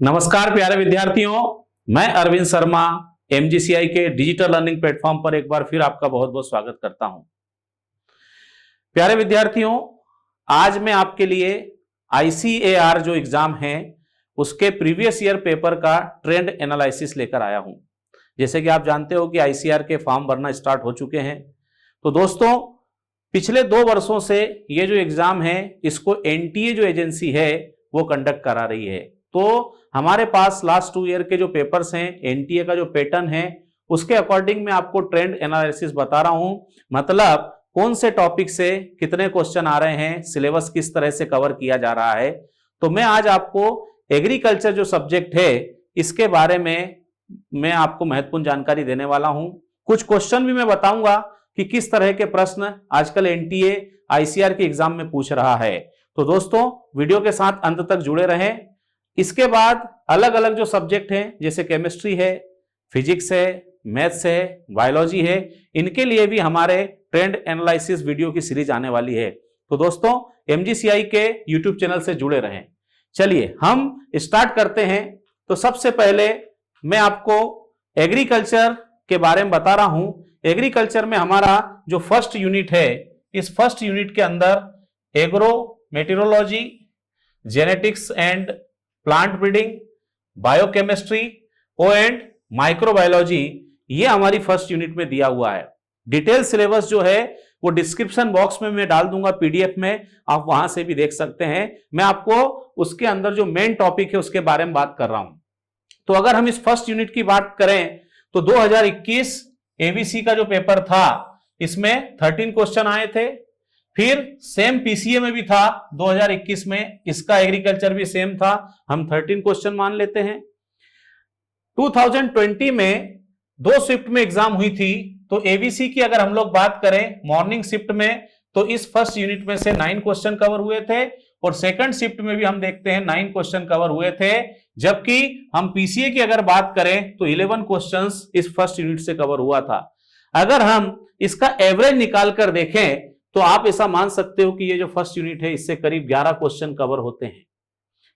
नमस्कार प्यारे विद्यार्थियों, मैं अरविंद शर्मा एमजीसीआई के डिजिटल लर्निंग प्लेटफॉर्म पर एक बार फिर आपका बहुत बहुत स्वागत करता हूं। प्यारे विद्यार्थियों, आज मैं आपके लिए आईसीएआर जो एग्जाम है उसके प्रीवियस ईयर पेपर का ट्रेंड एनालिसिस लेकर आया हूं। जैसे कि आप जानते हो कि आईसीएआर के फॉर्म भरना स्टार्ट हो चुके हैं। तो दोस्तों, पिछले 2 वर्षों से ये जो एग्जाम है इसको एनटीए जो एजेंसी है वो कंडक्ट करा रही है। तो हमारे पास लास्ट 2 ईयर के जो पेपर्स हैं, एनटीए का जो पैटर्न है उसके अकॉर्डिंग मैं आपको ट्रेंड एनालिसिस बता रहा हूं। मतलब कौन से टॉपिक से कितने क्वेश्चन आ रहे हैं, सिलेबस किस तरह से कवर किया जा रहा है। तो मैं आज आपको एग्रीकल्चर जो सब्जेक्ट है इसके बारे में मैं आपको महत्वपूर्ण जानकारी देने वाला हूं। कुछ क्वेश्चन भी मैं बताऊंगा कि किस तरह के प्रश्न आजकल एनटीए आईसीआर के एग्जाम में पूछ रहा है। तो दोस्तों, वीडियो के साथ अंत तक जुड़े रहें। इसके बाद अलग अलग जो सब्जेक्ट हैं जैसे केमिस्ट्री है, फिजिक्स है, मैथ्स है, बायोलॉजी है, इनके लिए भी हमारे ट्रेंड एनालिसिस वीडियो की सीरीज आने वाली है। तो दोस्तों, एमजीसीआई के यूट्यूब चैनल से जुड़े रहें। चलिए हम स्टार्ट करते हैं। तो सबसे पहले मैं आपको एग्रीकल्चर के बारे में बता रहा हूं। एग्रीकल्चर में हमारा जो फर्स्ट यूनिट है, इस फर्स्ट यूनिट के अंदर agro meteorology, genetics and plant breeding, biochemistry and microbiology, ये हमारी फर्स्ट यूनिट में दिया हुआ है। डिटेल सिलेबस जो है वो डिस्क्रिप्शन बॉक्स में मैं डाल दूंगा पीडीएफ में, आप वहां से भी देख सकते हैं। मैं आपको उसके अंदर जो मेन टॉपिक है उसके बारे में बात कर रहा हूं। तो अगर हम इस फर्स्ट यूनिट की बात करें तो 2021 एबीसी का जो पेपर था इसमें 13 क्वेश्चन आए थे। फिर सेम पीसीए में भी था 2021 में, इसका एग्रीकल्चर भी सेम था, हम 13 क्वेश्चन मान लेते हैं। 2020 में 2 शिफ्ट में एग्जाम हुई थी। तो एबीसी की अगर हम लोग बात करें मॉर्निंग शिफ्ट में, तो इस फर्स्ट यूनिट में से 9 क्वेश्चन कवर हुए थे और सेकंड शिफ्ट में भी हम देखते हैं 9 क्वेश्चन कवर हुए थे। जबकि हम पीसीए की अगर बात करें तो 11 क्वेश्चंस इस फर्स्ट यूनिट से कवर हुआ था। अगर हम इसका एवरेज निकाल कर देखें तो आप ऐसा मान सकते हो कि ये जो फर्स्ट यूनिट है इससे करीब 11 क्वेश्चन कवर होते हैं।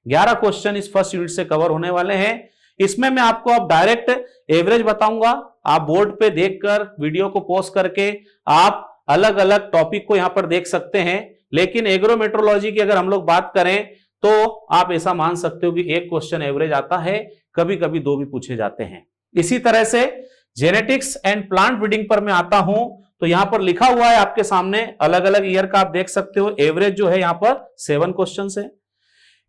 11 क्वेश्चन इस फर्स्ट यूनिट से कवर होने वाले हैं। इसमें मैं आपको अब डायरेक्ट एवरेज बताऊंगा। आप बोर्ड पे देखकर वीडियो को पॉज करके आप अलग अलग टॉपिक को यहां पर देख सकते हैं। लेकिन एग्रोमेट्रोलॉजी की अगर हम लोग बात करें तो आप ऐसा मान सकते हो कि 1 क्वेश्चन एवरेज आता है, कभी कभी 2 भी पूछे जाते हैं। इसी तरह से जेनेटिक्स एंड प्लांट ब्रीडिंग पर मैं आता हूं। तो यहां पर लिखा हुआ है आपके सामने, अलग अलग ईयर का आप देख सकते हो। एवरेज जो है यहां पर 7 क्वेश्चन है।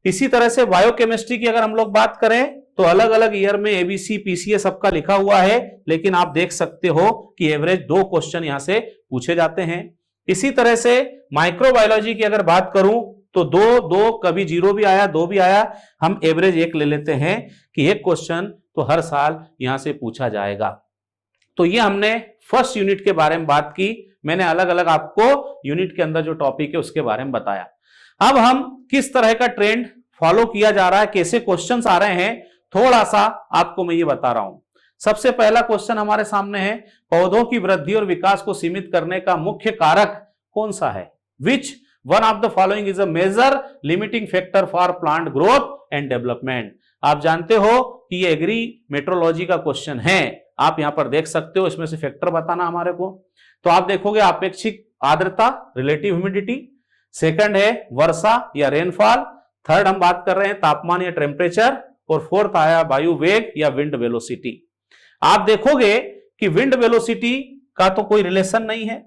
इसी तरह से बायोकेमिस्ट्री की अगर हम लोग बात करें तो अलग अलग ईयर में एबीसी पीसीए सबका लिखा हुआ है, लेकिन आप देख सकते हो कि एवरेज 2 क्वेश्चन यहां से पूछे जाते हैं। इसी तरह से माइक्रोबायोलॉजी की अगर बात करूं तो 2 कभी 0 भी आया, 2 भी आया, हम एवरेज 1 ले लेते हैं कि 1 क्वेश्चन तो हर साल यहां से पूछा जाएगा। तो ये हमने फर्स्ट यूनिट के बारे में बात की। मैंने अलग अलग आपको यूनिट के अंदर जो टॉपिक है उसके बारे में बताया। अब हम किस तरह का ट्रेंड फॉलो किया जा रहा है, कैसे क्वेश्चंस आ रहे हैं, थोड़ा सा आपको मैं ये बता रहा हूं। सबसे पहला क्वेश्चन हमारे सामने है, पौधों की वृद्धि और विकास को सीमित करने का मुख्य कारक कौन सा है? Which one of the following is a major limiting factor for plant growth and development. आप जानते हो कि ये एग्री मेट्रोलॉजी का क्वेश्चन है। आप यहां पर देख सकते हो, इसमें से फैक्टर बताना हमारे को। तो आप देखोगे अपेक्षित आर्द्रता, रिलेटिव ह्यूमिडिटी, सेकंड है वर्षा या रेनफॉल, थर्ड हम बात कर रहे हैं तापमान या टेम्परेचर, और फोर्थ आया वायु वेग या विंड वेलोसिटी। आप देखोगे कि विंड वेलोसिटी का तो कोई रिलेशन नहीं है,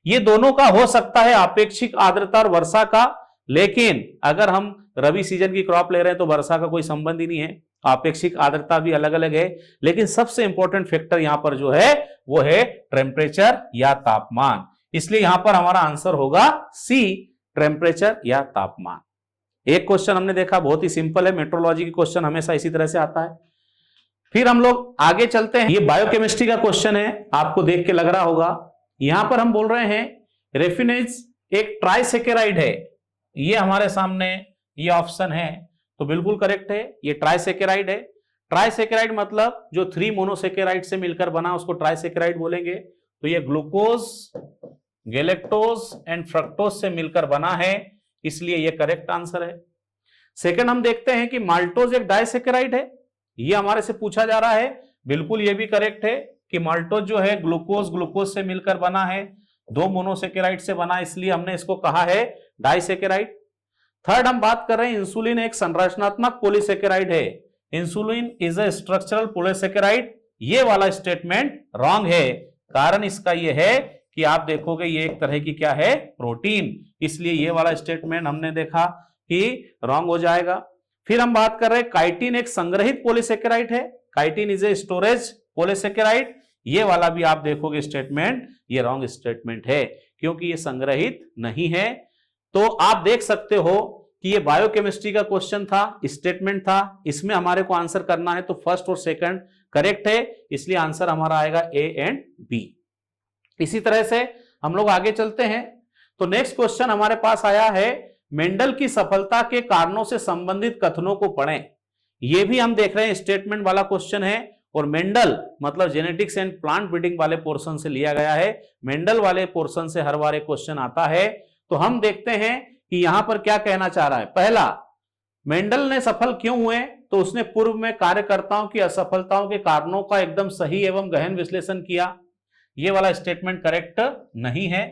ये दोनों का हो सकता है अपेक्षित आर्द्रता और वर्षा का, लेकिन अगर हम रबी सीजन की क्रॉप ले रहे हैं तो वर्षा का कोई संबंध ही नहीं है। अपेक्षित आर्द्रता भी अलग अलग है, लेकिन सबसे इंपॉर्टेंट फैक्टर यहां पर जो है वो है टेम्परेचर या तापमान। इसलिए यहां पर हमारा आंसर होगा सी, टेम्परेचर या तापमान। एक क्वेश्चन हमने देखा, बहुत ही सिंपल है, मेट्रोलॉजी की क्वेश्चन हमेशा इसी तरह से आता है। फिर हम लोग आगे चलते हैं। ये बायोकेमिस्ट्री का क्वेश्चन है, आपको देख के लग रहा होगा। यहां पर हम बोल रहे हैं रेफिनेज एक ट्राइसेकेराइड है। ये हमारे सामने ये ऑप्शन है, तो बिल्कुल करेक्ट है, ये ट्राइसेकेराइड है। ट्राइसेकेराइड मतलब जो 3 मोनोसेकेराइड से मिलकर बना उसको ट्राइसेकेराइड बोलेंगे। तो ये ग्लूकोज, गैलेक्टोज एंड फ्रक्टोज से मिलकर बना है, इसलिए ये करेक्ट आंसर है। सेकंड हम देखते हैं कि माल्टोज एक डाइसैकेराइड है, ये हमारे से पूछा जा रहा है, बिल्कुल ये भी करेक्ट है कि माल्टोज जो है ग्लूकोज से मिलकर बना है, दो मोनोसेकेराइड से बना, इसलिए हमने इसको कहा है डाइसैकेराइड। थर्ड हम बात कर रहे हैं इंसुलिन एक संरचनात्मक पॉलीसेकेराइड है, insulin is a structural polysaccharide, ये वाला स्टेटमेंट रॉन्ग है। कारण इसका ये है कि आप देखोगे ये एक तरह की क्या है, प्रोटीन, इसलिए ये वाला स्टेटमेंट हमने देखा कि रॉन्ग हो जाएगा। फिर हम बात कर रहे हैं काइटिन एक संग्रहित पॉलीसेकेराइड है, chitin is a storage polysaccharide, ये वाला भी आप देखोगे स्टेटमेंट ये रॉन्ग स्टेटमेंट है क्योंकि ये संग्रहित नहीं है। तो आप देख सकते हो कि ये बायोकेमिस्ट्री का क्वेश्चन था, स्टेटमेंट था, इसमें हमारे को आंसर करना है तो फर्स्ट और सेकंड करेक्ट है, इसलिए आंसर हमारा आएगा ए एंड बी। इसी तरह से हम लोग आगे चलते हैं। तो नेक्स्ट क्वेश्चन हमारे पास आया है, मेंडल की सफलता के कारणों से संबंधित कथनों को पढ़ें। ये भी हम देख रहे हैं स्टेटमेंट वाला क्वेश्चन है और मेंडल मतलब जेनेटिक्स एंड प्लांट ब्रीडिंग वाले पोर्शन से लिया गया है। मेंडल वाले पोर्शन से हर बार एक क्वेश्चन आता है, तो हम देखते हैं कि यहां पर क्या कहना चाह रहा है। पहला, मेंडल ने सफल क्यों हुए, तो उसने पूर्व में कार्यकर्ताओं की असफलताओं के कारणों का एकदम सही एवं गहन विश्लेषण किया, ये वाला स्टेटमेंट करेक्ट नहीं है।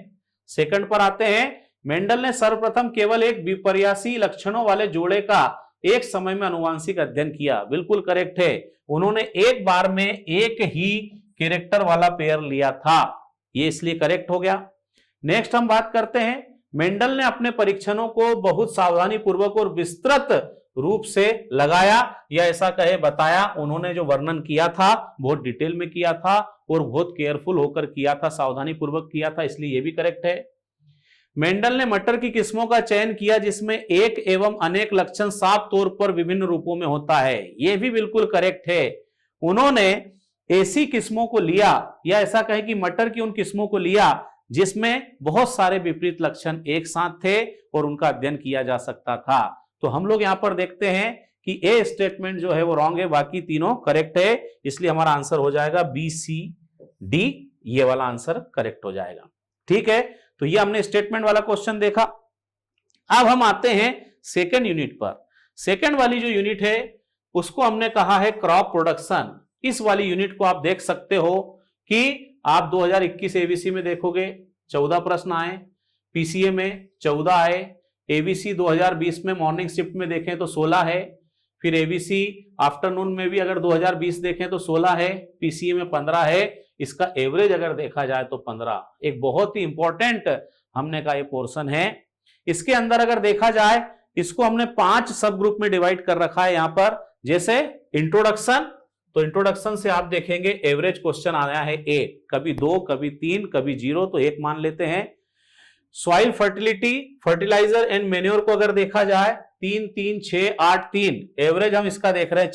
सेकंड पर आते हैं, मेंडल ने सर्वप्रथम केवल एक विपर्यासी लक्षणों वाले जोड़े का एक समय में आनुवांशिक अध्ययन किया, बिल्कुल करेक्ट है। उन्होंने एक बार में एक ही कैरेक्टर वाला पेयर लिया था, ये इसलिए करेक्ट हो गया। नेक्स्ट हम बात करते हैं, मेंडल ने अपने परीक्षणों को बहुत सावधानी पूर्वक और विस्तृत रूप से लगाया या ऐसा कहे बताया, उन्होंने जो वर्णन किया था बहुत डिटेल में किया था और बहुत केयरफुल होकर किया था, सावधानी पूर्वक किया था, इसलिए यह भी करेक्ट है। मेंडल ने मटर की किस्मों का चयन किया जिसमें एक एवं अनेक लक्षण साफ तौर पर विभिन्न रूपों में होता है, यह भी बिल्कुल करेक्ट है। उन्होंने ऐसी किस्मों को लिया या ऐसा कहे कि मटर की उन किस्मों को लिया जिसमें बहुत सारे विपरीत लक्षण एक साथ थे और उनका अध्ययन किया जा सकता था। तो हम लोग यहां पर देखते हैं कि ए स्टेटमेंट जो है वो रॉन्ग है, बाकी तीनों करेक्ट है, इसलिए हमारा आंसर हो जाएगा बी सी डी, ये वाला आंसर करेक्ट हो जाएगा। ठीक है, तो ये हमने स्टेटमेंट वाला क्वेश्चन देखा। अब हम आते हैं सेकंड यूनिट पर। सेकंड वाली जो यूनिट है उसको हमने कहा है क्रॉप प्रोडक्शन। इस वाली यूनिट को आप देख सकते हो कि आप 2021 एबीसी में देखोगे 14 प्रश्न आए, पीसीए में 14 आए, एबीसी 2020 में मॉर्निंग शिफ्ट में देखें तो 16 है, फिर एबीसी आफ्टरनून में भी अगर 2020 देखें तो 16 है, पीसीए में 15 है, इसका एवरेज अगर देखा जाए तो 15। एक बहुत ही इंपॉर्टेंट हमने का ये पोर्शन है। इसके अंदर अगर देखा जाए इसको हमने 5 सब ग्रुप में डिवाइड कर रखा है यहां पर, जैसे इंट्रोडक्शन, तो इंट्रोडक्शन से आप देखेंगे एवरेज क्वेश्चन आया है 1, कभी 2, कभी 3, कभी 0, तो 1 मान लेते हैं। Soil fertility, fertilizer and manure को अगर देखा जाए 3, 3, 6, 8, 3, एवरेज हम इसका देख रहे हैं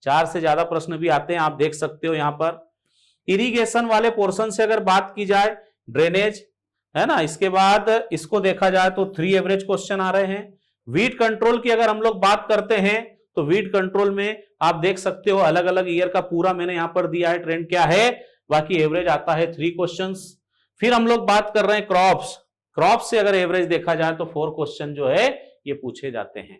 4 से ज्यादा प्रश्न भी आते हैं, आप देख सकते हो यहां पर। इरिगेशन वाले पोर्शन से अगर बात की जाए, ड्रेनेज है ना, इसके बाद इसको देखा जाए तो 3 एवरेज क्वेश्चन आ रहे हैं। वीड कंट्रोल की अगर हम लोग बात करते हैं तो वीड कंट्रोल में आप देख सकते हो अलग अलग ईयर का पूरा मैंने यहां पर दिया है ट्रेंड क्या है, बाकी एवरेज आता है 3 क्वेश्चंस। फिर हम लोग बात कर रहे हैं क्रॉप्स, क्रॉप्स से अगर एवरेज देखा जाए तो 4 क्वेश्चन जो है ये पूछे जाते हैं।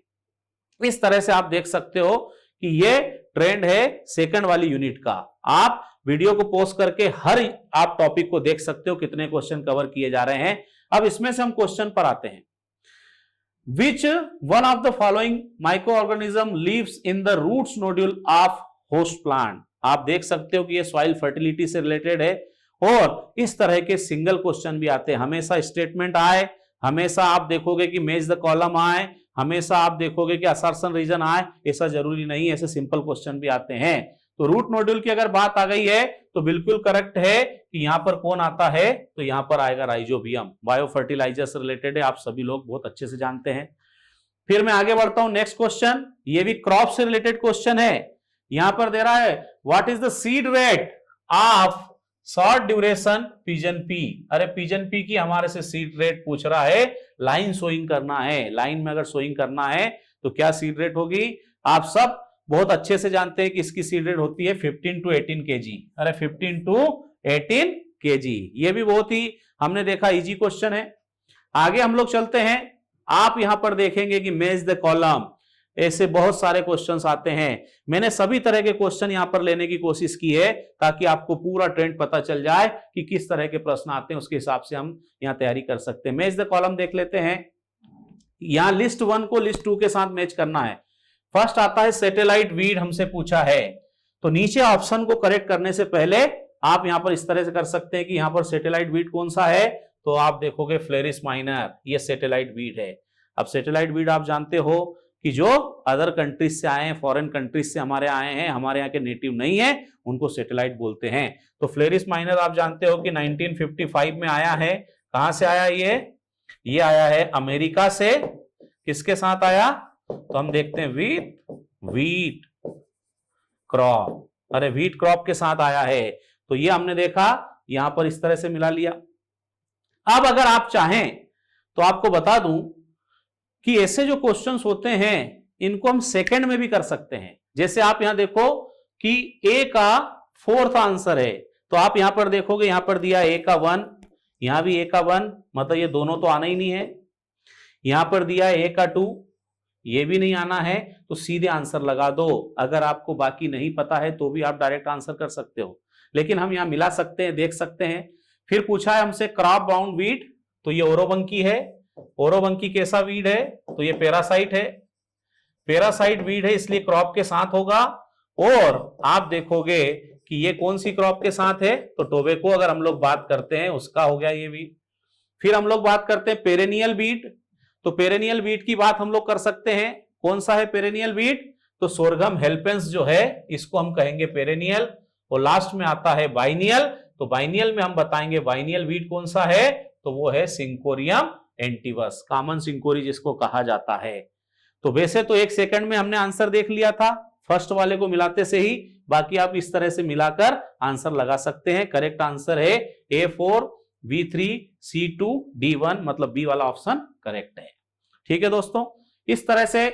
इस तरह से आप देख सकते हो कि ये ट्रेंड है सेकंड वाली यूनिट का। आप वीडियो को पॉज करके हर आप टॉपिक को देख सकते हो कितने क्वेश्चन कवर किए जा रहे हैं। अब इसमें से हम क्वेश्चन पर आते हैं। Which one of the following microorganism lives in the roots nodule of host plant? आप देख सकते हो कि ये सॉइल फर्टिलिटी से रिलेटेड है और इस तरह के सिंगल क्वेश्चन भी आते हैं। हमेशा स्टेटमेंट आए, हमेशा आप देखोगे कि मैच द कॉलम आए, हमेशा आप देखोगे कि असर्शन रीजन आए, ऐसा जरूरी नहीं, ऐसे सिंपल क्वेश्चन भी आते हैं। तो रूट नोड्यूल की अगर बात आ गई है तो बिल्कुल करेक्ट है कि यहां पर कौन आता है, तो यहां पर आएगा राइजोबियम, बायो फर्टिलाइजर से रिलेटेड है, आप सभी लोग बहुत अच्छे से जानते हैं। फिर मैं आगे बढ़ता हूं, नेक्स्ट क्वेश्चन, ये भी क्रॉप से रिलेटेड क्वेश्चन है। यहां पर दे रहा है what is the seed rate of short duration pigeon P. अरे पिजन पी की हमारे से सीड रेट पूछ रहा है, लाइन सोइंग करना है, लाइन में अगर सोइंग करना है तो क्या सीड रेट होगी, आप सब बहुत अच्छे से जानते हैं कि इसकी सीड रेट होती है 15 to 18 kg। अरे 15 to 18 kg, ये भी बहुत ही हमने देखा इजी क्वेश्चन है। आगे हम लोग चलते हैं, आप यहां पर देखेंगे कि मैच द कॉलम, ऐसे बहुत सारे क्वेश्चंस आते हैं। मैंने सभी तरह के क्वेश्चन यहां पर लेने की कोशिश की है ताकि आपको पूरा ट्रेंड पता चल जाए कि किस तरह के प्रश्न आते हैं, उसके हिसाब से हम यहां तैयारी कर सकते हैं। मैच द कॉलम देख लेते हैं। यहां लिस्ट 1 को लिस्ट 2 के साथ मैच करना है। फर्स्ट आता है सैटेलाइट वीड, हमसे पूछा है, तो नीचे ऑप्शन को करेक्ट करने से पहले आप यहां पर इस तरह से कर सकते हैं कि यहां पर सैटेलाइट वीड कौन सा है, तो आप देखोगे फ्लेरिस माइनर, ये सैटेलाइट वीड है। अब सैटेलाइट वीड आप जानते हो कि जो अदर कंट्रीज से आए हैं, फॉरेन कंट्रीज से हमारे आए हैं, हमारे यहाँ के नेटिव नहीं है, उनको सैटेलाइट बोलते हैं। तो फ्लेरिस माइनर आप जानते हो कि 1955 में आया है। कहां से आया ये आया है अमेरिका से। किसके साथ आया, तो हम देखते हैं व्हीट क्रॉप, अरे व्हीट क्रॉप के साथ आया है। तो ये हमने देखा, यहां पर इस तरह से मिला लिया। अब अगर आप चाहें तो आपको बता दूं कि ऐसे जो क्वेश्चंस होते हैं इनको हम सेकंड में भी कर सकते हैं। जैसे आप यहां देखो कि ए का 4th आंसर है, तो आप यहां पर देखोगे, यहां पर दिया ए का 1, यहां भी ए का 1, मतलब ये दोनों तो आना ही नहीं है। यहां पर दिया ए का 2, ये भी नहीं आना है, तो सीधे आंसर लगा दो। अगर आपको बाकी नहीं पता है तो भी आप डायरेक्ट आंसर कर सकते हो, लेकिन हम यहां मिला सकते हैं, देख सकते हैं। फिर पूछा है हमसे क्रॉप बाउंड वीट, तो ये ओरोबंकी है। ओरोबंकी कैसा वीड है, तो ये पैरासाइट है, पैरासाइट वीड है, इसलिए क्रॉप के साथ होगा। और आप देखोगे कि ये कौन सी क्रॉप के साथ है, तो टोबैको अगर हम लोग बात करते हैं उसका हो गया ये वीड। फिर हम लोग बात करते हैं पेरेनियल वीट, तो पेरेनियल वीट की बात हम लोग कर सकते हैं। कौन सा है पेरेनियल वीट, तो सोरगम हेल्पेंस जो है इसको हम कहेंगे पेरेनियल। और लास्ट में आता है बाइनियल, तो बाइनियल में हम बताएंगे बाइनियल वीट कौन सा है, तो वो है सिंकोरियम एंटीवस, कॉमन सिंकोरी जिसको कहा जाता है। तो वैसे तो 1 सेकंड में हमने आंसर देख लिया था फर्स्ट वाले को मिलाते से ही, बाकी आप इस तरह से मिलाकर आंसर लगा सकते हैं। करेक्ट आंसर है A4 B3 C2 D1, मतलब बी वाला ऑप्शन करेक्ट है। ठीक है दोस्तों, इस तरह से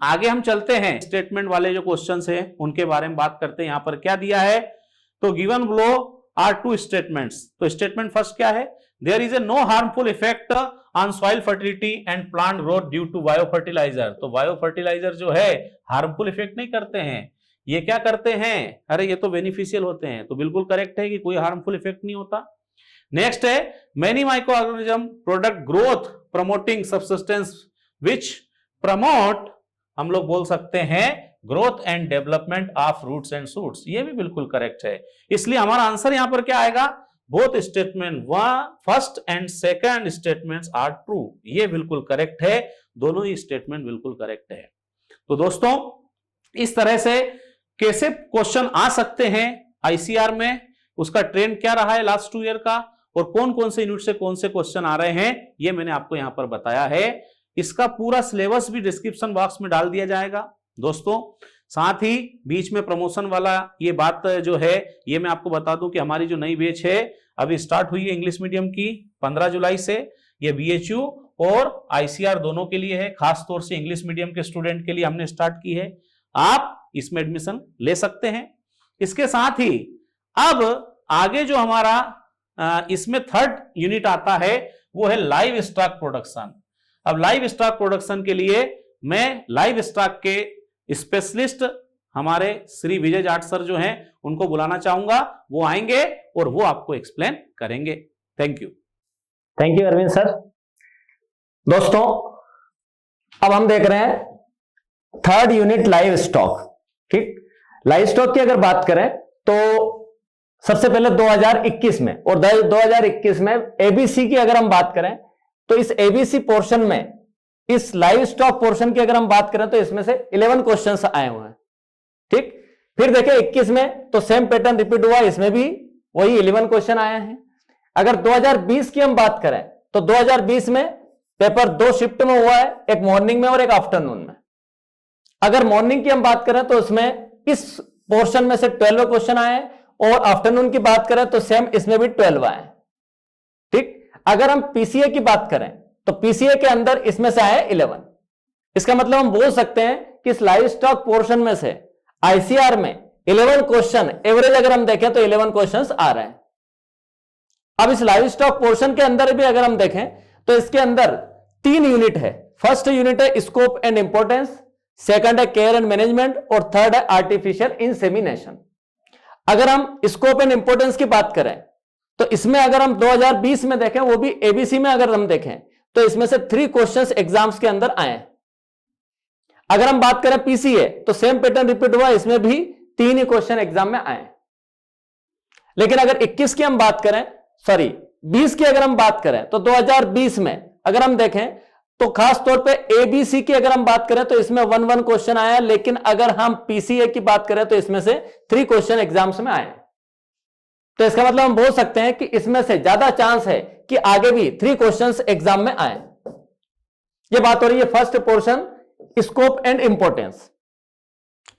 आगे हम चलते हैं। स्टेटमेंट वाले जो क्वेश्चंस हैं उनके बारे में बात करते हैं। यहां पर क्या दिया है, तो गिवन बिलो आर 2 स्टेटमेंट्स। तो स्टेटमेंट फर्स्ट क्या है, there is a no harmful effect on soil fertility and plant growth due to bio fertilizer. तो बायो फर्टिलाइजर जो है हार्मफुल इफेक्ट नहीं करते हैं, ये क्या करते हैं, अरे ये तो बेनिफिशियल होते हैं। तो बिल्कुल करेक्ट है कि कोई हार्मफुल इफेक्ट नहीं होता। नेक्स्ट है many micro organism product growth promoting substance which promote, हम लोग बोल सकते हैं growth and development of roots and shoots, ये भी बिल्कुल करेक्ट है। इसलिए हमारा आंसर यहां पर क्या आएगा, both statement first and second statements are true, ये बिल्कुल करेक्ट है, दोनों ही स्टेटमेंट बिल्कुल करेक्ट है। तो दोस्तों इस तरह से कैसे क्वेश्चन आ सकते हैं आईसीआर में, उसका ट्रेंड क्या रहा है लास्ट 2 ईयर का, और कौन कौन से यूनिट से कौन से क्वेश्चन आ रहे हैं, ये मैंने आपको यहां पर बताया है। इसका पूरा सिलेबस भी डिस्क्रिप्शन बॉक्स में डाल दिया जाएगा दोस्तों। साथ ही बीच में प्रमोशन वाला ये बात जो है, ये मैं आपको बता दूं कि हमारी जो नई बैच है अभी स्टार्ट हुई है इंग्लिश मीडियम की 15 जुलाई से। ये बीएचयू और आईसीआर दोनों के लिए है, खास तौर से इंग्लिश मीडियम के स्टूडेंट के लिए हमने स्टार्ट की है। आप इसमें एडमिशन ले सकते हैं। इसके साथ ही अब आगे जो हमारा इसमें 3rd यूनिट आता है वो है लाइव स्टॉक प्रोडक्शन। अब लाइव स्टॉक प्रोडक्शन के लिए मैं लाइव स्टॉक के स्पेशलिस्ट हमारे श्री विजय जाट सर जो हैं उनको बुलाना चाहूंगा, वो आएंगे और वो आपको एक्सप्लेन करेंगे। Thank you Arvind sir. दोस्तों अब हम देख रहे हैं 3rd यूनिट लाइव स्टॉक। ठीक, लाइव स्टॉक की अगर बात करें तो सबसे पहले 2021 में और 2021 में एबीसी की अगर हम बात करें तो इस एबीसी पोर्शन में, इस लाइव स्टॉक पोर्शन की अगर हम बात करें तो इसमें से 11 क्वेश्चंस आए हुए हैं। ठीक, फिर देखिए 21 में तो सेम पैटर्न रिपीट हुआ, इसमें भी वही 11 क्वेश्चन आए हैं। अगर 2020 की हम बात करें तो 2020 में पेपर 2 शिफ्ट में हुआ है, एक मॉर्निंग में और एक आफ्टरनून में। अगर मॉर्निंग की हम बात करें तो इसमें इस पोर्शन में से 12 क्वेश्चन आए हैं, और आफ्टरनून की बात करें तो सेम इसमें भी 12 आए। ठीक, अगर हम पीसीए की बात करें तो पीसीए के अंदर इसमें से आए 11। इसका मतलब हम बोल सकते हैं कि इस लाइव स्टॉक पोर्शन में से आईसीआर में 11 क्वेश्चन एवरेज अगर हम देखें तो 11 क्वेश्चंस आ रहे हैं। अब इस लाइव स्टॉक पोर्शन के अंदर भी अगर हम देखें तो इसके अंदर 3 यूनिट है। फर्स्ट यूनिट है स्कोप एंड इंपॉर्टेंस, सेकंड है केयर एंड मैनेजमेंट और थर्ड है आर्टिफिशियल इंसेमिनेशन। अगर हम स्कोप एंड इंपोर्टेंस की बात करें तो इसमें अगर हम 2020 में देखें, वो भी एबीसी में अगर हम देखें तो इसमें से 3 क्वेश्चंस एग्जाम्स के अंदर आए। अगर हम बात करें पीसीए तो सेम पैटर्न रिपीट हुआ, इसमें भी 3 ही क्वेश्चन एग्जाम में आए। लेकिन अगर 21 की हम बात करें, सॉरी 20 की अगर हम बात करें तो 2020 में अगर हम देखें तो खास तौर पे एबीसी की अगर हम बात करें तो इसमें 1 क्वेश्चन आया। लेकिन अगर हम पीसीए की बात करें तो इसमें से 3 क्वेश्चन एग्जाम्स में आए। तो इसका मतलब हम बोल सकते हैं कि इसमें से ज्यादा चांस है कि आगे भी 3 क्वेश्चंस एग्जाम में आए। ये बात हो रही है first portion scope and importance.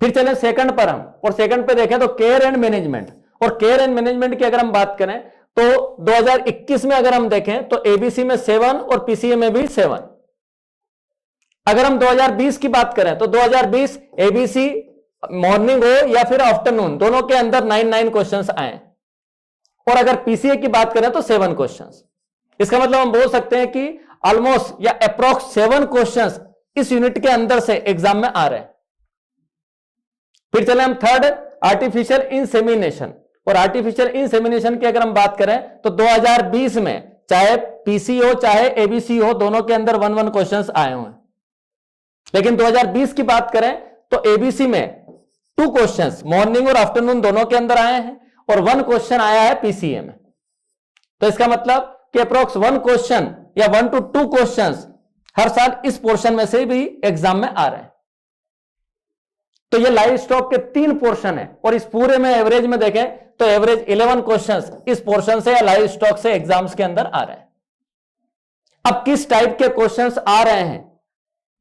फिर चलें सेकंड पर हम, और सेकंड पे देखें तो केयर एंड मैनेजमेंट। और केयर एंड मैनेजमेंट की अगर हम बात करें तो 2021 में अगर हम देखें तो एबीसी में 7 और पीसीए में भी 7। अगर हम 2020 की बात करें तो 2020 एबीसी मॉर्निंग हो या फिर आफ्टरनून, दोनों के अंदर 9 क्वेश्चंस आए। और अगर पीसीए की बात करें तो 7 क्वेश्चंस। इसका मतलब हम बोल सकते हैं कि ऑलमोस्ट या अप्रोक्स 7 क्वेश्चंस इस यूनिट के अंदर से एग्जाम में आ रहे हैं। फिर चले हम थर्ड आर्टिफिशियल इंसेमिनेशन। और आर्टिफिशियल इंसेमिनेशन की अगर हम बात करें तो 2020 में चाहे पीसी हो चाहे एबीसी हो, दोनों के अंदर 1 क्वेश्चंस आए हुए हैं। लेकिन 2020 की बात करें तो एबीसी में 2 क्वेश्चंस मॉर्निंग और आफ्टरनून दोनों के अंदर आए हैं और 1 क्वेश्चन आया है पीसीए में। तो इसका मतलब कि अप्रोक्स 1 क्वेश्चन या 1 to 2 क्वेश्चंस हर साल इस पोर्शन में से भी एग्जाम में आ रहे हैं। तो ये लाइव स्टॉक के 3 पोर्शन है और इस पूरे में एवरेज में देखें तो एवरेज 11 क्वेश्चंस इस पोर्शन से या लाइव स्टॉक से एग्जाम्स के अंदर आ रहे हैं। अब किस टाइप के क्वेश्चंस आ रहे हैं,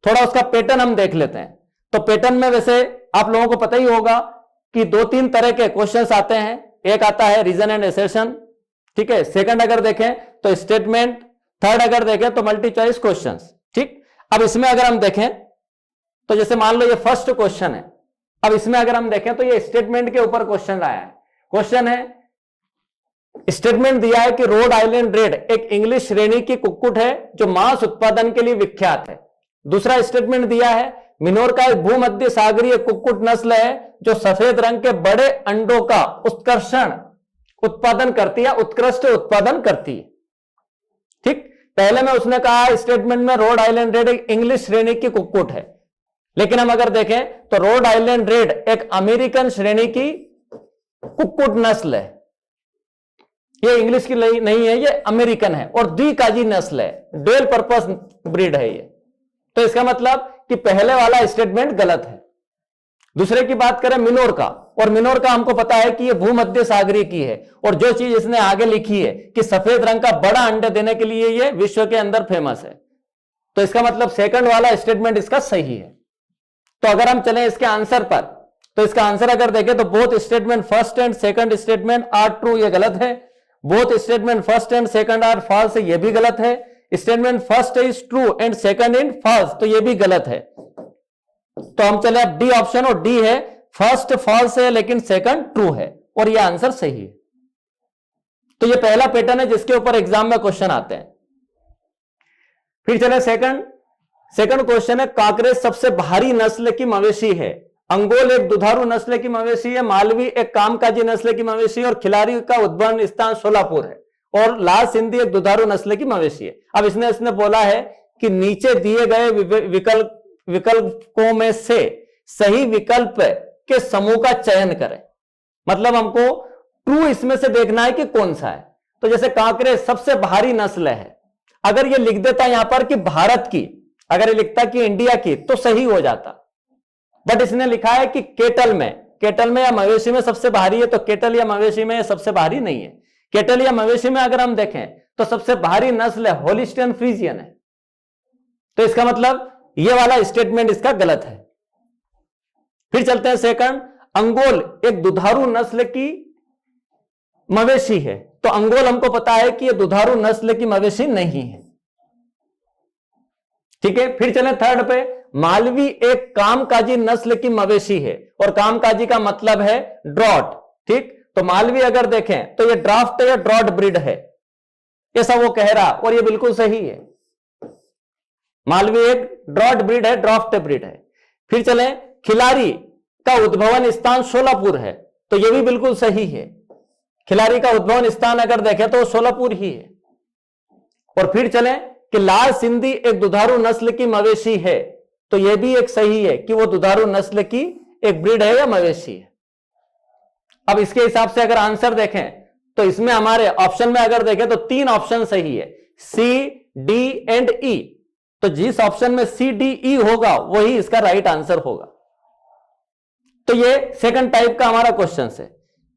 थोड़ा उसका पैटर्न हम देख लेते हैं। तो पैटर्न में वैसे आप लोगों को पता ही होगा कि 2-3 तरह के क्वेश्चंस आते हैं। एक आता है रीजन एंड एसेशन, ठीक है। सेकंड अगर देखें तो स्टेटमेंट, थर्ड अगर देखें तो मल्टी चॉइस क्वेश्चंस, ठीक। अब इसमें अगर हम देखें तो जैसे मान लो ये फर्स्ट क्वेश्चन है। अब इसमें अगर हम देखें तो ये स्टेटमेंट के ऊपर क्वेश्चन आया है। क्वेश्चन है, स्टेटमेंट दिया है कि रोड आइलैंड रेड एक इंग्लिश श्रेणी की कुक्कुट है जो मांस उत्पादन के लिए विख्यात है। दूसरा स्टेटमेंट दिया है मिनोरका एक भूमध्य सागरीय कुक्कुट नस्ल है जो सफेद रंग के बड़े अंडों का उत्कर्षण उत्पादन करती है, उत्कृष्ट उत्पादन करती है, ठीक। पहले में उसने कहा स्टेटमेंट में रोड आइलैंड रेड एक इंग्लिश श्रेणी की कुक्कुट है। लेकिन हम अगर देखें तो रोड आइलैंड रेड एक अमेरिकन श्रेणी की कुक्कुट नस्ल है। ये इंग्लिश की नहीं है, ये अमेरिकन है और द्विकाजी नस्ल है, डुअल पर्पस ब्रीड है ये। तो इसका मतलब कि पहले वाला स्टेटमेंट गलत है। दूसरे की बात करें मिनोरका, और मिनोरका हमको पता है कि ये भूमध्य सागरीय की है और जो चीज इसने आगे लिखी है कि सफेद रंग का बड़ा अंडे देने के लिए ये विश्व के अंदर फेमस है। तो इसका मतलब सेकंड वाला स्टेटमेंट इसका सही है। तो अगर हम चलें इसके आंसर पर तो इसका आंसर अगर देखें तो both statement first and second statement are true, ये गलत है। Both statement first and second are false, ये भी गलत है। Statement first is true and second is false, तो ये भी गलत है। तो हम चले अब डी ऑप्शन, और डी है फर्स्ट फॉल्स है लेकिन सेकंड ट्रू है, और ये आंसर सही है। तो ये पहला पैटर्न है जिसके ऊपर एग्जाम में क्वेश्चन आते हैं। फिर चले सेकंड क्वेश्चन है कांकरेज सबसे भारी नस्ल की मवेशी है। अंगोल एक दुधारू नस्ल की मवेशी है, मालवी एक कामकाजी नस्ल की मवेशी है और खिलाड़ी का उद्भव स्थान सोलापुर है, और लाल सिंधी एक दुधारू नस्ल की मवेशी है। अब इसने बोला है कि नीचे दिए गए विकल्पों में से सही विकल्प के समूह का चयन करें। मतलब हमको ट्रू इसमें से देखना है कि कौन सा है। तो जैसे कांकरेज सबसे भारी नस्ल है, अगर ये लिख देता यहां पर कि भारत की, अगर ये लिखता कि इंडिया की, तो सही हो जाता। बट इसने लिखा है कि केटल में या मवेशी में सबसे भारी है, तो केटल या मवेशी में सबसे भारी नहीं है। केटल या मवेशी में अगर हम देखें तो सबसे भारी नस्ल है होलिस्टियन फ्रीजियन है। तो इसका मतलब ये वाला स्टेटमेंट इसका गलत है। फिर चलते हैं सेकंड, अंगोल एक दुधारू नस्ल की मवेशी है। तो अंगोल हमको पता है कि ये दुधारू नस्ल की मवेशी नहीं है, ठीक है। फिर चलें थर्ड पे, मालवी एक कामकाजी नस्ल की मवेशी है, और कामकाजी का मतलब है ड्रॉट, ठीक। तो मालवी अगर देखें तो ये ड्राफ्ट या ड्रॉट ब्रीड है, ऐसा वो कह रहा, और ये बिल्कुल सही है। मालवी एक ड्रॉट ब्रीड है, ड्राफ्ट ब्रीड है। फिर चले, खिलाड़ी का उद्भवन स्थान सोलापुर है, तो यह भी बिल्कुल सही है। खिलाड़ी का उद्भवन स्थान अगर देखें तो सोलापुर ही है। और फिर चले कि लाल सिंधी एक दुधारू नस्ल की मवेशी है, तो यह भी एक सही है कि वो दुधारू नस्ल की एक ब्रीड है या मवेशी है। अब इसके हिसाब से अगर आंसर देखें तो इसमें हमारे ऑप्शन में अगर देखें तो 3 ऑप्शन सही है, सी, डी एंड ई। तो जिस ऑप्शन में सी, डी, ई होगा वही इसका राइट आंसर होगा। तो ये सेकंड टाइप का हमारा क्वेश्चन है।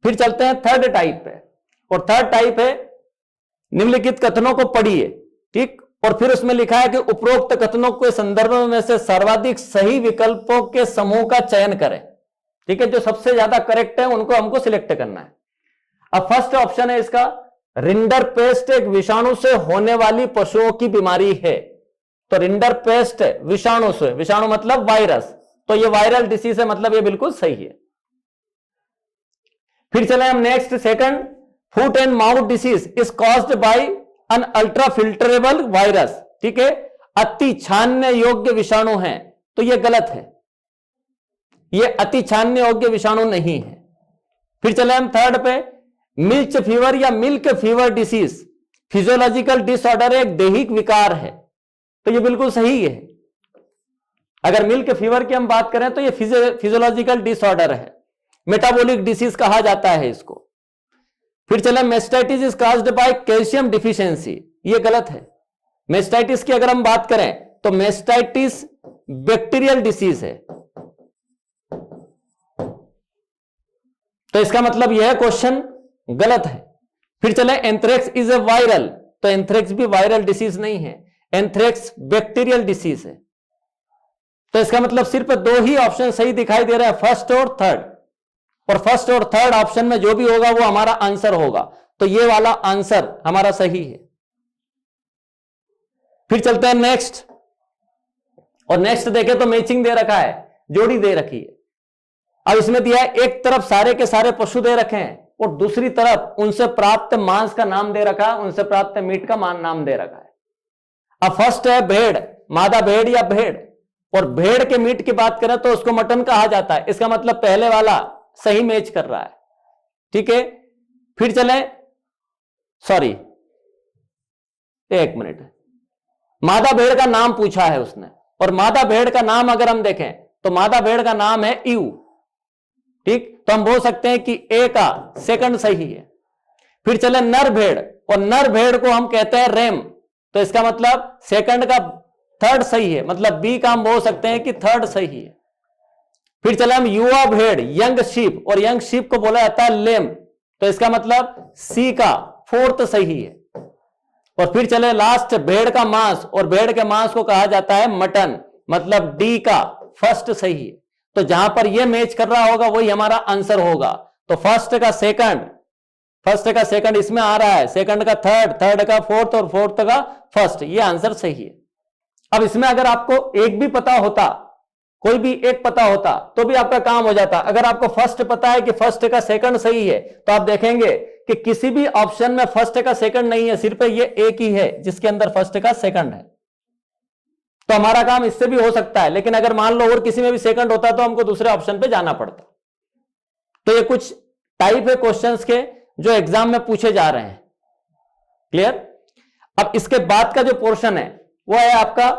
फिर चलते हैं थर्ड टाइप पे, और थर्ड टाइप है निम्नलिखित कथनों को पढ़िए, ठीक, और फिर उसमें लिखा है कि उपरोक्त कथनों के संदर्भ में से सर्वाधिक सही विकल्पों के समूह का चयन करें, ठीक है, जो सबसे ज्यादा करेक्ट है उनको हमको सिलेक्ट करना है। अब फर्स्ट ऑप्शन है इसका, रिंडरपेस्ट एक विषाणु से होने वाली पशुओं की बीमारी है, तो रिंडरपेस्ट विषाणु से, विषाणु मतलब वायरस, तो ये वायरल डिसीज है, मतलब ये बिल्कुल सही है। फिर चले हम next, second, foot and mouth disease is caused by an ultra filterable virus, ठीक है, अति छानने योग्य विषाणु है, तो यह गलत है, यह अति छानने योग्य विषाणु नहीं है। फिर चले हम थर्ड पे, मिल्क फीवर या milk fever disease physiological disorder एक दैहिक विकार है, तो यह बिल्कुल सही है। अगर मिल्क फीवर की हम बात करें तो यह फिजियोलॉजिकल डिसऑर्डर है, मेटाबॉलिक डिसीज कहा जाता है इसको। फिर चले, mastitis is caused by calcium deficiency, यह गलत है। मेस्टाइटिस की अगर हम बात करें तो मेस्टाइटिस बैक्टीरियल डिसीज है, तो इसका मतलब यह क्वेश्चन गलत है। फिर चले, एंथ्रेक्स इज ए वायरल, तो एंथ्रेक्स भी वायरल डिसीज नहीं है, एंथ्रेक्स बैक्टीरियल डिसीज है, तो इसका मतलब सिर्फ 2 ही ऑप्शन सही दिखाई दे रहे हैं, फर्स्ट और थर्ड, और फर्स्ट और थर्ड ऑप्शन में जो भी होगा वो हमारा आंसर होगा, तो ये वाला आंसर हमारा सही है। फिर चलते हैं नेक्स्ट, और नेक्स्ट देखें तो मैचिंग दे रखा है, जोड़ी दे रखी है। अब इसमें दिया है एक तरफ सारे के सारे पशु दे रखे हैं और दूसरी तरफ उनसे प्राप्त मांस का नाम दे रखा है, उनसे प्राप्त मीट का नाम दे रखा है। अब फर्स्ट है भेड़, मादा भेड़ या भेड़, और भेड़ के मीट की बात करें तो उसको मटन कहा जाता है, इसका मतलब पहले वाला सही मैच कर रहा है, ठीक है। फिर चले, सॉरी एक मिनट, मादा भेड़ का नाम पूछा है उसने, और मादा भेड़ का नाम अगर हम देखें तो मादा भेड़ का नाम है ईऊ, ठीक, तो हम बोल सकते हैं कि ए का सेकंड सही है। फिर चले नर भेड़, और नर भेड़ को हम कहते हैं रैम, तो इसका मतलब सेकंड का थर्ड सही है, मतलब बी का हम बोल सकते हैं कि थर्ड सही है। फिर चले हम युवा भेड़, यंग शीप, और यंग शीप को बोला जाता है लेम, तो इसका मतलब सी का फोर्थ सही है। और फिर चले लास्ट, भेड़ का मांस, और भेड़ के मांस को कहा जाता है मटन, मतलब डी का फर्स्ट सही है। तो जहां पर यह मैच कर रहा होगा वही हमारा आंसर होगा। तो फर्स्ट का सेकंड इसमें आ रहा है, सेकंड का थर्ड, थर्ड का फोर्थ, और फोर्थ का फर्स्ट, ये आंसर सही है। अब इसमें अगर आपको एक भी पता होता, कोई भी एक पता होता तो भी आपका काम हो जाता। अगर आपको फर्स्ट पता है कि फर्स्ट का सेकंड सही है, तो आप देखेंगे कि किसी भी ऑप्शन में फर्स्ट का सेकंड नहीं है, सिर्फ ये एक ही है जिसके अंदर फर्स्ट का सेकंड है, तो हमारा काम इससे भी हो सकता है। लेकिन अगर मान लो और किसी में भी सेकंड होता तो हमको दूसरे ऑप्शन पे जाना पड़ता। तो ये कुछ टाइप है क्वेश्चंस के जो एग्जाम में पूछे जा रहे हैं, क्लियर। अब इसके बाद का जो पोर्शन है वो है आपका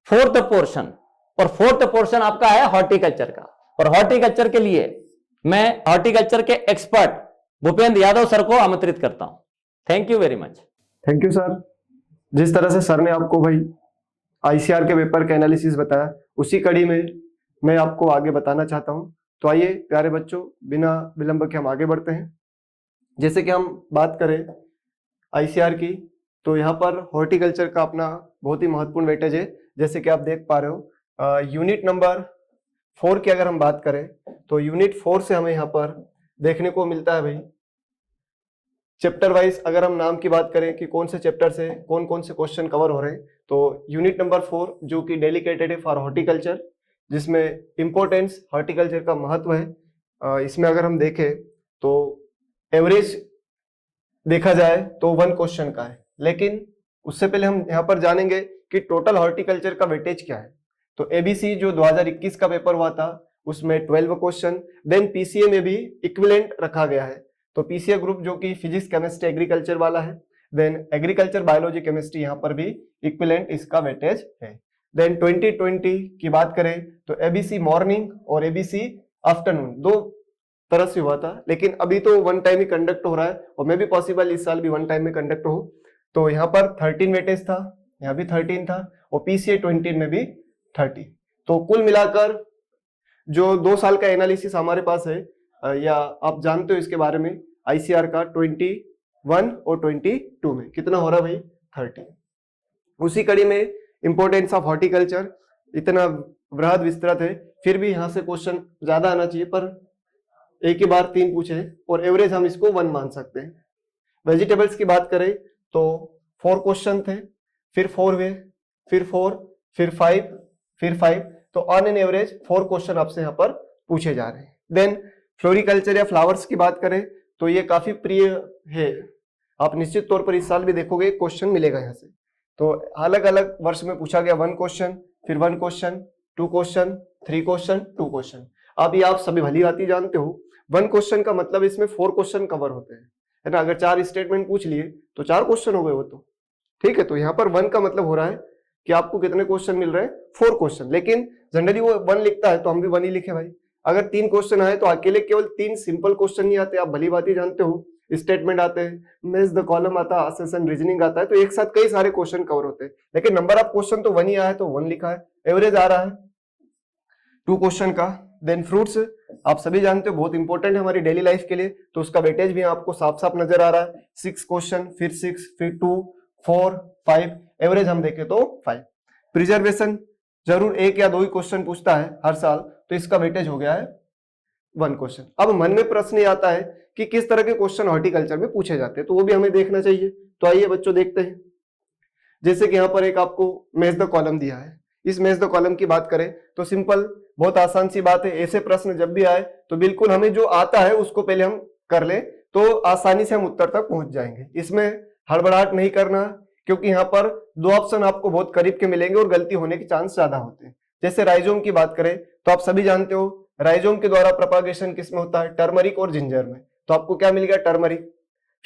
फोर्थ पोर्शन, और फोर्थ पोर्शन आपका है हॉर्टिकल्चर का। और हॉर्टिकल्चर के लिए मैं हॉर्टिकल्चर के एक्सपर्ट भूपेंद्र यादव सर को आमंत्रित करता हूं। Thank you very much. Thank you sir. जिस तरह से सर ने आपको भाई आईसीआर के पेपर का एनालिसिस बताया, उसी कड़ी में मैं आपको आगे बताना चाहता हूं। तो आइए प्यारे बच्चों, बिना विलंब के हम आगे बढ़ते हैं। जैसे कि हम बात करें आईसीआर की, तो यहाँ पर हॉर्टिकल्चर का अपना बहुत ही महत्वपूर्ण वेटेज है। जैसे कि आप देख पा रहे हो, यूनिट नंबर 4 की अगर हम बात करें तो यूनिट 4 से हमें यहाँ पर देखने को मिलता है भाई चैप्टर वाइज। अगर हम नाम की बात करें कि कौन से चैप्टर से कौन कौन से क्वेश्चन कवर हो रहे हैं, तो यूनिट नंबर 4 जो कि डेडिकेटेड है फॉर हॉर्टिकल्चर, जिसमें इंपॉर्टेंस हॉर्टिकल्चर का महत्व है। इसमें अगर हम देखें तो एवरेज देखा जाए तो 1 क्वेश्चन का है, लेकिन उससे पहले हम यहाँ पर जानेंगे कि टोटल हॉर्टिकल्चर का वेटेज क्या है। तो एबीसी जो 2021 का पेपर हुआ था उसमें 12 क्वेश्चन। देन पीसीए में भी इक्विवेलेंट रखा गया है, तो पीसीए ग्रुप जो कि फिजिक्स केमिस्ट्री एग्रीकल्चर वाला है, देन एग्रीकल्चर बायोलॉजी केमिस्ट्री, यहाँ पर भी इक्विवेलेंट इसका वेटेज है। देन 2020 की बात करें तो एबीसी मॉर्निंग और एबीसी आफ्टरनून दो तरह से हुआ था, लेकिन अभी तो वन टाइम ही कंडक्ट हो रहा है और मे भी पॉसिबल इस साल भी वन टाइम में कंडक्ट हो। तो यहाँ पर 13 वेटेज था, यहाँ भी 13 था और पीसीए 20 में भी 30। तो कुल मिलाकर जो 2 साल का एनालिसिस हमारे पास है, या आप जानते हो इसके बारे में, आईसीआर का 21 और 22 में कितना हो रहा है भाई, 30। उसी कड़ी में इंपोर्टेंस ऑफ हॉर्टिकल्चर इतना वृहद विस्तृत है, फिर भी यहाँ से क्वेश्चन ज्यादा आना चाहिए, पर एक ही बार 3 पूछे और एवरेज हम इसको 1 मान सकते हैं। वेजिटेबल्स की बात करें तो 4 क्वेश्चन थे, फिर 4 हुए, फिर 4, फिर 5, फिर 5, तो ऑन एन एवरेज 4 क्वेश्चन आपसे यहाँ पर पूछे जा रहे हैं। देन फ्लोरिकल्चर या फ्लावर्स की बात करें तो ये काफी प्रिय है, आप निश्चित तौर पर इस साल भी देखोगे क्वेश्चन मिलेगा यहाँ से। तो अलग अलग वर्ष में पूछा गया 1 क्वेश्चन, फिर 1 क्वेश्चन, 2 क्वेश्चन, 3 क्वेश्चन, 2 क्वेश्चन। अब ये आप सभी भली भांति जानते हो 1 क्वेश्चन का मतलब इसमें 4 क्वेश्चन कवर होते हैं, है ना। अगर 4 स्टेटमेंट पूछ लिए तो 4 क्वेश्चन हो गए वो तो, ठीक है। तो यहाँ पर 1 का मतलब हो रहा है कि आपको कितने क्वेश्चन मिल रहे हैं, 4 क्वेश्चन। लेकिन जनरली वो 1 लिखता है तो हम भी 1 ही लिखे भाई। अगर 3 क्वेश्चन आए तो अकेले केवल 3 सिंपल क्वेश्चन नहीं आते, आप भली बात जानते हो, स्टेटमेंट आते हैं, मैच द कॉलम आता है, असेसन रीजनिंग आता है, तो एक साथ कई सारे क्वेश्चन कवर होते हैं। लेकिन नंबर ऑफ क्वेश्चन तो 1 ही आया है तो 1 लिखा है, एवरेज आ रहा है 2 क्वेश्चन का। देन फ्रूट्स आप सभी जानते हो बहुत इंपॉर्टेंट है हमारी डेली लाइफ के लिए, तो उसका वेटेज भी आपको साफ साफ नजर आ रहा है, 6 क्वेश्चन, फिर 6, फिर 2, 4, 5, एवरेज हम देखें तो 5। प्रिजर्वेशन जरूर 1 या 2 ही क्वेश्चन पूछता है हर साल, तो इसका वेटेज हो गया है 1 क्वेश्चन। अब मन में प्रश्न ये आता है कि किस तरह के क्वेश्चन हॉर्टिकल्चर में पूछे जाते हैं, तो वो भी हमें देखना चाहिए। तो आइए बच्चों देखते हैं। जैसे कि यहाँ पर एक आपको मैच द कॉलम दिया है, इस मैच द कॉलम की बात करें तो सिंपल बहुत आसान सी बात है। ऐसे प्रश्न जब भी आए तो बिल्कुल हमें जो आता है उसको पहले हम कर ले, तो आसानी से हम उत्तर तक पहुंच जाएंगे। इसमें हड़बड़ाहट नहीं करना, क्योंकि यहाँ पर 2 ऑप्शन आपको बहुत करीब के मिलेंगे और गलती होने के चांस ज्यादा होते हैं। जैसे राइजोम की बात करें तो आप सभी जानते हो राइजोम के द्वारा प्रोपागेशन किसमें होता है, टर्मरिक और जिंजर में, तो आपको क्या मिल गया, टर्मरिक।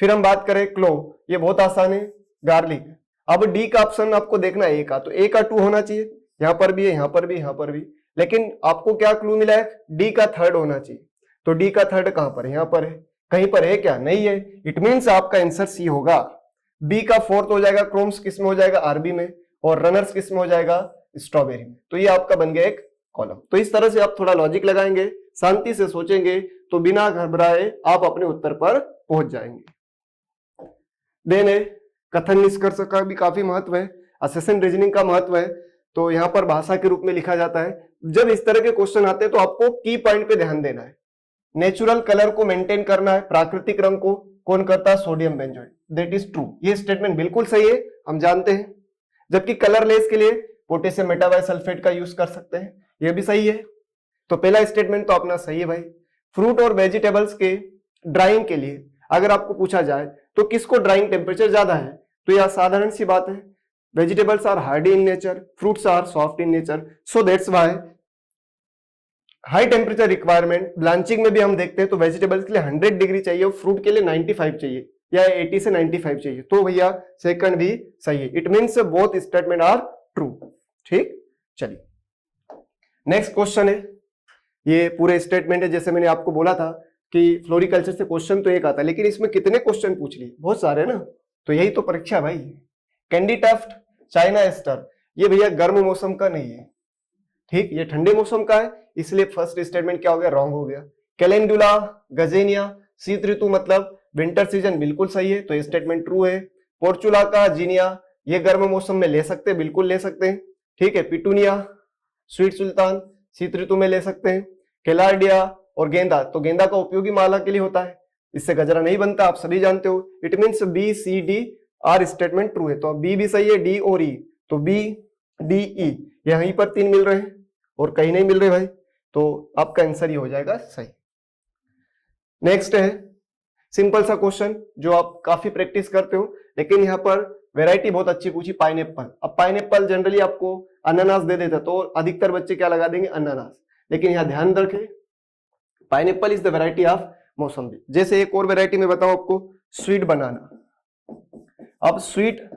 फिर हम बात करें क्लोव, ये बहुत आसान है, गार्लिक। अब डी का ऑप्शन आपको देखना है, ए का, तो ए का 2 होना चाहिए, यहाँ पर भी है, यहाँ पर भी, यहाँ पर भी। लेकिन आपको क्या क्लू मिला है, डी का 3rd होना चाहिए, तो डी का 3rd कहां पर है, यहाँ पर है, कहीं पर है क्या, नहीं है। इट मीन्स आपका आंसर सी होगा। बी का 4th हो जाएगा, क्रोम्स किस में हो जाएगा, आरबी में, और रनर्स किस में हो जाएगा, स्ट्रॉबेरी में। तो ये आपका बन गया एक कॉलम। तो इस तरह से आप थोड़ा लॉजिक लगाएंगे, शांति से सोचेंगे, तो बिना घबराए आप अपने उत्तर पर पहुंच जाएंगे। देन कथन निष्कर्ष का भी काफी महत्व है, असेसन रीजनिंग का महत्व है, तो यहाँ पर भाषा के रूप में लिखा जाता है। जब इस तरह के क्वेश्चन आते हैं तो आपको की पॉइंट पे ध्यान देना है। नेचुरल कलर को मेंटेन करना है, प्राकृतिक रंग को कौन करता है, sodium benzoate, that is true. ये स्टेटमेंट बिल्कुल सही है, हम जानते हैं। जबकि कलरलेस के लिए पोटेशियम मेटाबाइसल्फेट का यूज कर सकते हैं, ये भी सही है। तो पहला स्टेटमेंट तो अपना सही है भाई। फ्रूट और वेजिटेबल्स के ड्राइंग के लिए अगर आपको पूछा जाए तो किसको ड्राइंग टेम्परेचर ज्यादा है, तो यह साधारण सी बात है, vegetables are hardy in nature, fruits are soft in nature, so that's why high temperature requirement। Blanching में भी हम देखते हैं तो वेजिटेबल्स के लिए 100 डिग्री चाहिए और फ्रूट के लिए 95 चाहिए या 80 से 95 चाहिए, तो भैया सेकंड भी सही है। It means both statement are true. ठीक, चलिए नेक्स्ट क्वेश्चन है। ये पूरे स्टेटमेंट है, जैसे मैंने आपको बोला था कि फ्लोरिकल्चर से क्वेश्चन तो एक आता है, लेकिन इसमें कितने क्वेश्चन पूछ लिए, बहुत सारे ना, तो यही तो परीक्षा भाई। कैंडी टफ्ट, चाइना एस्टर, ये भैया गर्म मौसम का नहीं है, ठीक, ये ठंडे मौसम का है, इसलिए फर्स्ट स्टेटमेंट क्या हो गया, रॉन्ग हो गया। कैलेंडुला, गजेनिया, शीत ऋतु मतलब विंटर सीजन, बिल्कुल सही है, तो ये स्टेटमेंट ट्रू है। पोर्चुला का जीनिया, ये गर्म मौसम में ले सकते हैं, बिल्कुल ले सकते हैं, ठीक है। पिटूनिया, स्वीट सुल्तान, शीत ऋतु में ले सकते हैं। केलार्डिया और गेंदा, तो गेंदा का उपयोगी माला के लिए होता है, इससे गजरा नहीं बनता, आप सभी जानते हो। It means B C D are statement true है, तो बी भी सही है, डी और ई, तो बी डी ई यहीं पर 3 मिल रहे हैं और कहीं नहीं मिल रहे भाई, तो आपका आंसर ही हो जाएगा सही। नेक्स्ट है सिंपल सा क्वेश्चन जो आप काफी प्रैक्टिस करते हो, लेकिन यहाँ पर वैरायटी बहुत अच्छी पूछी, पाइनएप्पल। अब पाइनएप्पल जनरली आपको अनानास दे देता तो अधिकतर बच्चे क्या लगा देंगे, अनानास। लेकिन यहाँ ध्यान रखें, pineapple is the variety of मौसम्बी। जैसे एक और वैरायटी में बताऊं आपको, स्वीट बनाना। अब स्वीट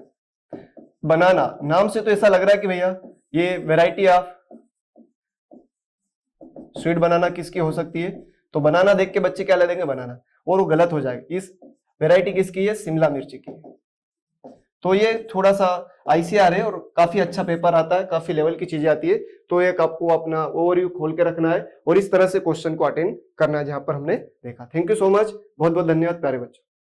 बनाना नाम से तो ऐसा लग रहा है कि भैया ये वैरायटी ऑफ स्वीट बनाना किसकी हो सकती है, तो बनाना देख के बच्चे क्या ले देंगे, बनाना, और वो गलत हो जाएगा। इस वैरायटी किसकी है, शिमला मिर्ची की है। तो ये थोड़ा सा आईसीआर है और काफी अच्छा पेपर आता है, काफी लेवल की चीजें आती है। तो एक आपको अपना ओवरव्यू खोल के रखना है और इस तरह से क्वेश्चन को अटेंड करना है जहां पर हमने देखा। थैंक यू सो मच, बहुत बहुत धन्यवाद प्यारे बच्चों।